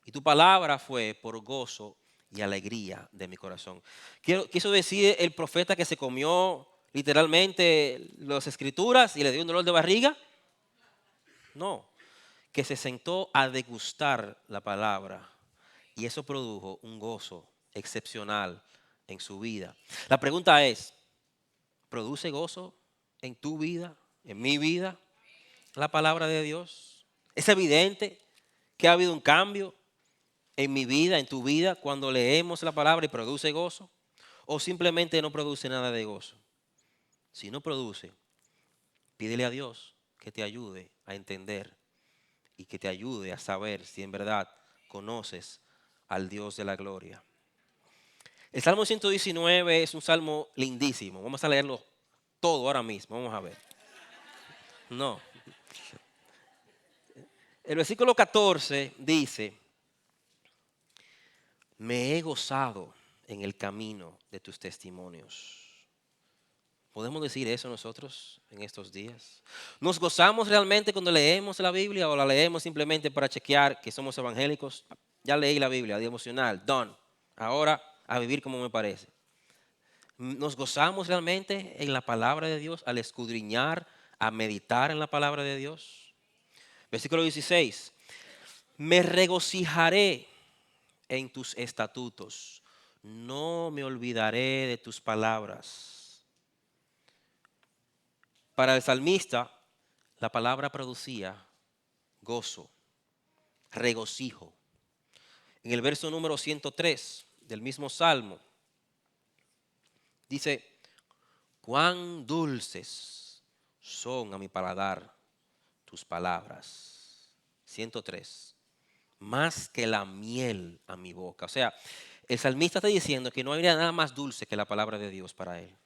Y tu palabra fue por gozo y alegría de mi corazón. Quiso decir el profeta que se comió literalmente las escrituras y le dio un dolor de barriga. No, que se sentó a degustar la palabra y eso produjo un gozo excepcional en su vida. La pregunta es, ¿produce gozo en tu vida, en mi vida, la palabra de Dios? ¿Es evidente que ha habido un cambio en mi vida, en tu vida, cuando leemos la palabra y produce gozo? ¿O simplemente no produce nada de gozo? Si no produce, pídele a Dios que te ayude a entender y que te ayude a saber si en verdad conoces al Dios de la gloria. El Salmo 119 es un salmo lindísimo. Vamos a leerlo todo ahora mismo. Vamos a ver. No. El versículo 14 dice, me he gozado en el camino de tus testimonios. ¿Podemos decir eso nosotros en estos días? ¿Nos gozamos realmente cuando leemos la Biblia o la leemos simplemente para chequear que somos evangélicos? Ya leí la Biblia, devocional, done. Ahora a vivir como me parece. ¿Nos gozamos realmente en la palabra de Dios al escudriñar, a meditar en la palabra de Dios? Versículo 16. Me regocijaré en tus estatutos. No me olvidaré de tus palabras. Para el salmista, la palabra producía gozo, regocijo. En el verso número 103 del mismo salmo, dice, cuán dulces son a mi paladar tus palabras. 103. Más que la miel a mi boca. O sea, el salmista está diciendo que no habría nada más dulce que la palabra de Dios para él.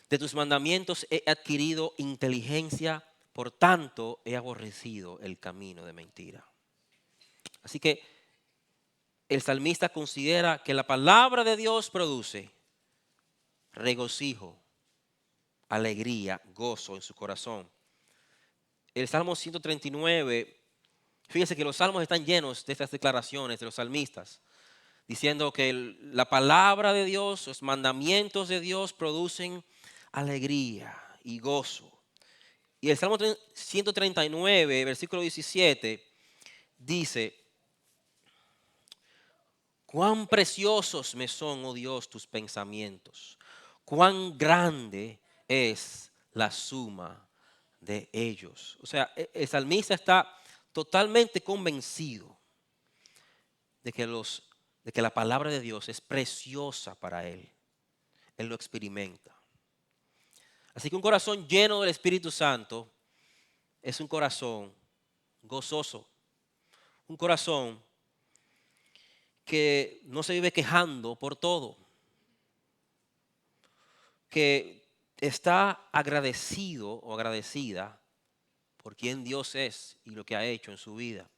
De tus mandamientos he adquirido inteligencia, por tanto he aborrecido el camino de mentira. Así que el salmista considera que la palabra de Dios produce regocijo, alegría, gozo en su corazón. El Salmo 139, fíjese que los salmos están llenos de estas declaraciones de los salmistas, diciendo que la palabra de Dios, los mandamientos de Dios producen alegría y gozo. Y el Salmo 139, versículo 17, dice, cuán preciosos me son, oh Dios, tus pensamientos, cuán grande es la suma de ellos. O sea, el salmista está totalmente convencido de que la palabra de Dios es preciosa para él. Él lo experimenta. Así que un corazón lleno del Espíritu Santo es un corazón gozoso, un corazón que no se vive quejando por todo, que está agradecido o agradecida por quien Dios es y lo que ha hecho en su vida.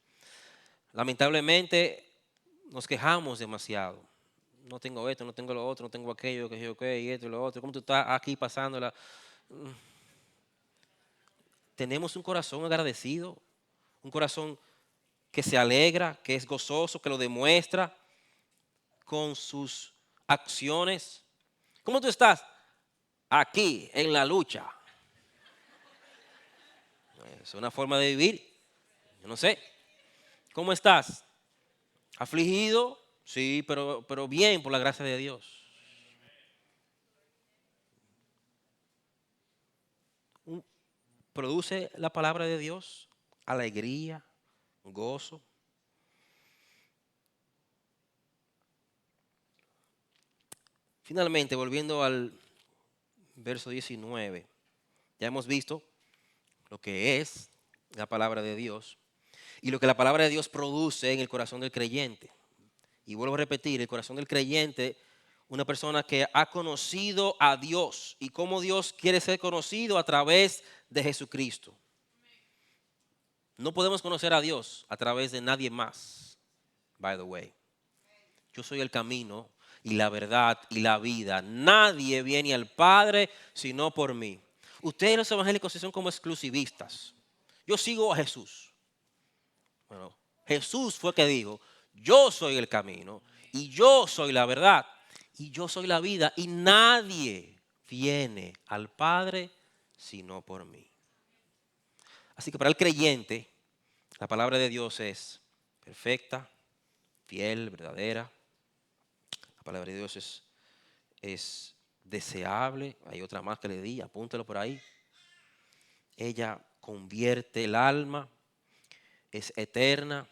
Lamentablemente nos quejamos demasiado. No tengo esto, no tengo lo otro, no tengo aquello, que yo, y esto y lo otro. ¿Cómo tú estás aquí pasándola? Tenemos un corazón agradecido, un corazón que se alegra, que es gozoso, que lo demuestra con sus acciones. ¿Cómo tú estás? Aquí, en la lucha. Es una forma de vivir. Yo no sé. ¿Cómo estás? ¿Afligido? Sí, pero bien, por la gracia de Dios. Produce la palabra de Dios alegría, gozo. Finalmente, volviendo al verso 19, ya hemos visto lo que es la palabra de Dios y lo que la palabra de Dios produce en el corazón del creyente. Y vuelvo a repetir, el corazón del creyente, una persona que ha conocido a Dios y cómo Dios quiere ser conocido a través de Jesucristo. No podemos conocer a Dios a través de nadie más, by the way. Yo soy el camino y la verdad y la vida. Nadie viene al Padre sino por mí. Ustedes los evangélicos son como exclusivistas. Yo sigo a Jesús. Bueno, Jesús fue que dijo, yo soy el camino y yo soy la verdad y yo soy la vida y nadie viene al Padre sino por mí. Así que para el creyente, la palabra de Dios es perfecta, fiel, verdadera. La palabra de Dios es deseable. Hay otra más que le di, apúntelo por ahí. Ella convierte el alma, es eterna.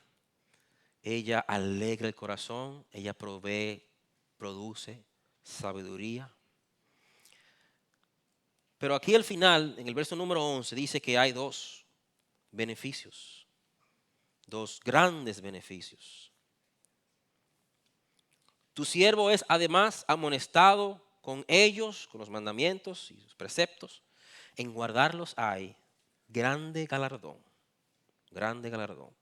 Ella alegra el corazón, ella provee, produce sabiduría. Pero aquí al final, en el verso número 11, dice que hay dos beneficios, dos grandes beneficios. Tu siervo es además amonestado con ellos, con los mandamientos y sus preceptos. En guardarlos hay grande galardón, grande galardón.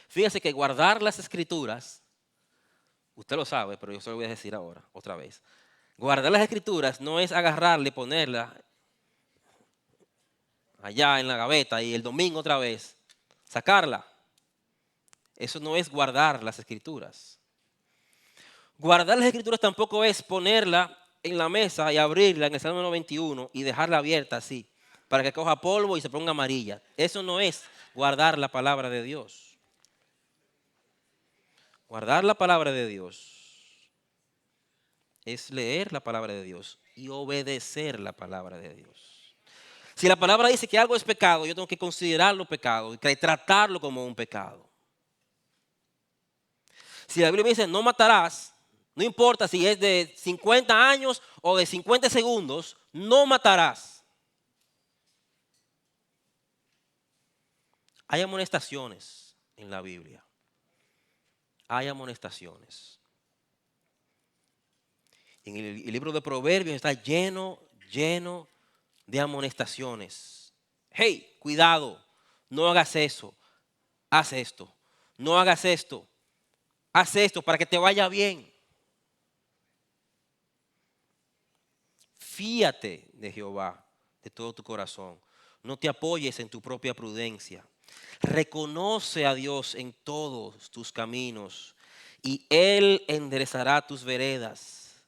Fíjese que guardar las escrituras, usted lo sabe, pero yo se lo voy a decir ahora, otra vez. Guardar las escrituras no es agarrarla y ponerla allá en la gaveta y el domingo otra vez sacarla. Eso no es guardar las escrituras. Guardar las escrituras tampoco es ponerla en la mesa y abrirla en el Salmo 91 y dejarla abierta así, para que coja polvo y se ponga amarilla. Eso no es guardar la palabra de Dios. Guardar la palabra de Dios es leer la palabra de Dios y obedecer la palabra de Dios. Si la palabra dice que algo es pecado, yo tengo que considerarlo pecado y tratarlo como un pecado. Si la Biblia me dice no matarás, no importa si es de 50 años o de 50 segundos, no matarás. Hay amonestaciones en la Biblia. Hay amonestaciones. En el libro de Proverbios está lleno de amonestaciones. Hey, cuidado, no hagas eso, haz esto. No hagas esto, haz esto para que te vaya bien. Fíate de Jehová de todo tu corazón. No te apoyes en tu propia prudencia. Reconoce a Dios en todos tus caminos y Él enderezará tus veredas.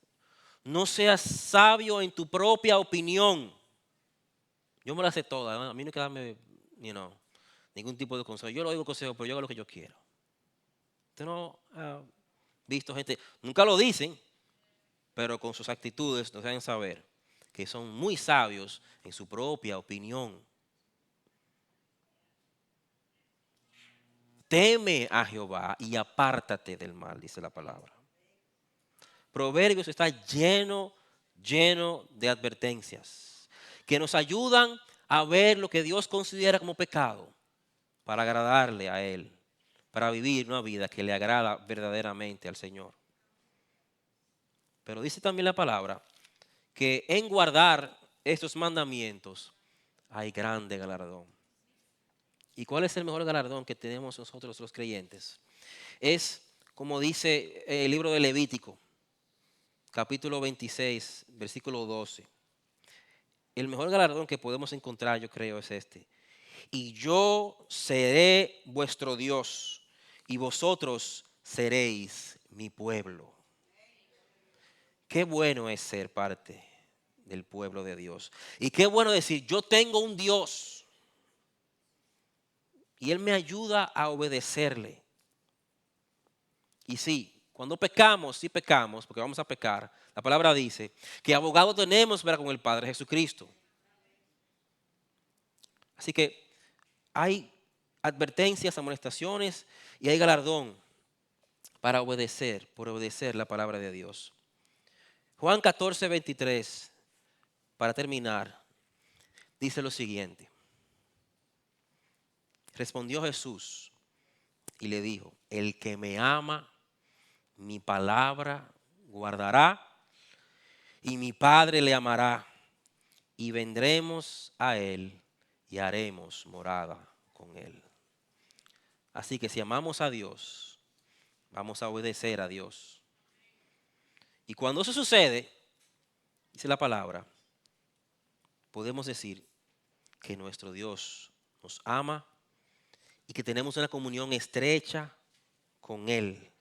No seas sabio en tu propia opinión. Yo me la sé toda, ¿no? A mí no hay que darme, ningún tipo de consejo. Yo lo digo consejo, pero yo hago lo que yo quiero. Usted no ha visto gente, nunca lo dicen, pero con sus actitudes nos hacen saber que son muy sabios en su propia opinión. Teme a Jehová y apártate del mal, dice la palabra. Proverbios está lleno de advertencias que nos ayudan a ver lo que Dios considera como pecado para agradarle a Él, para vivir una vida que le agrada verdaderamente al Señor. Pero dice también la palabra que en guardar estos mandamientos hay grande galardón. ¿Y cuál es el mejor galardón que tenemos nosotros los creyentes? Es como dice el libro de Levítico, capítulo 26, versículo 12. El mejor galardón que podemos encontrar, yo creo, es este. y yo seré vuestro Dios, y vosotros seréis mi pueblo. Qué bueno es ser parte del pueblo de Dios. Y qué bueno decir, yo tengo un Dios y Él me ayuda a obedecerle. Y sí, cuando pecamos, sí pecamos, porque vamos a pecar. La palabra dice que abogado tenemos para con el Padre Jesucristo. Así que hay advertencias, amonestaciones y hay galardón para obedecer, por obedecer la palabra de Dios. Juan 14:23, para terminar, dice lo siguiente. Respondió Jesús y le dijo, el que me ama, mi palabra guardará y mi Padre le amará y vendremos a él y haremos morada con él. Así que si amamos a Dios, vamos a obedecer a Dios. Y cuando eso sucede, dice la palabra, podemos decir que nuestro Dios nos ama y que tenemos una comunión estrecha con Él.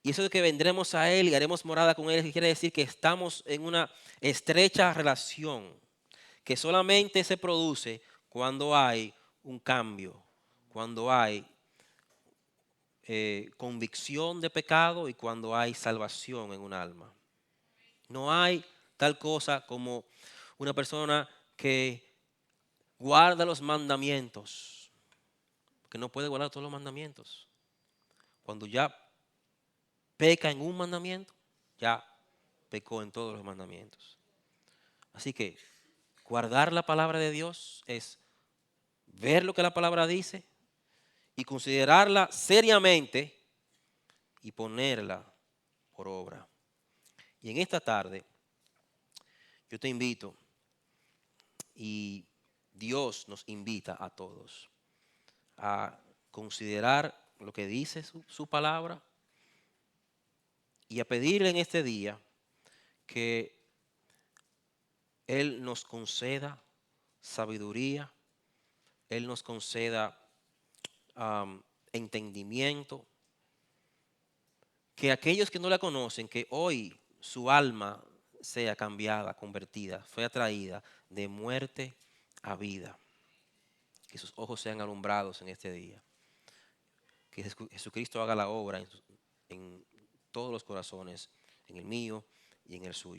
Y eso de que vendremos a Él y haremos morada con Él, quiere decir que estamos en una estrecha relación que solamente se produce cuando hay un cambio, cuando hay convicción de pecado y cuando hay salvación en un alma. No hay tal cosa como una persona que guarda los mandamientos, que no puede guardar todos los mandamientos. Cuando ya peca en un mandamiento, ya pecó en todos los mandamientos. Así que guardar la palabra de Dios es ver lo que la palabra dice y considerarla seriamente y ponerla por obra. Y en esta tarde yo te invito y Dios nos invita a todos a considerar lo que dice su palabra y a pedirle en este día que Él nos conceda sabiduría, Él nos conceda entendimiento, que aquellos que no la conocen, que hoy su alma sea cambiada, convertida, fue atraída de muerte a vida, que sus ojos sean alumbrados en este día, que Jesucristo haga la obra en todos los corazones, en el mío y en el suyo.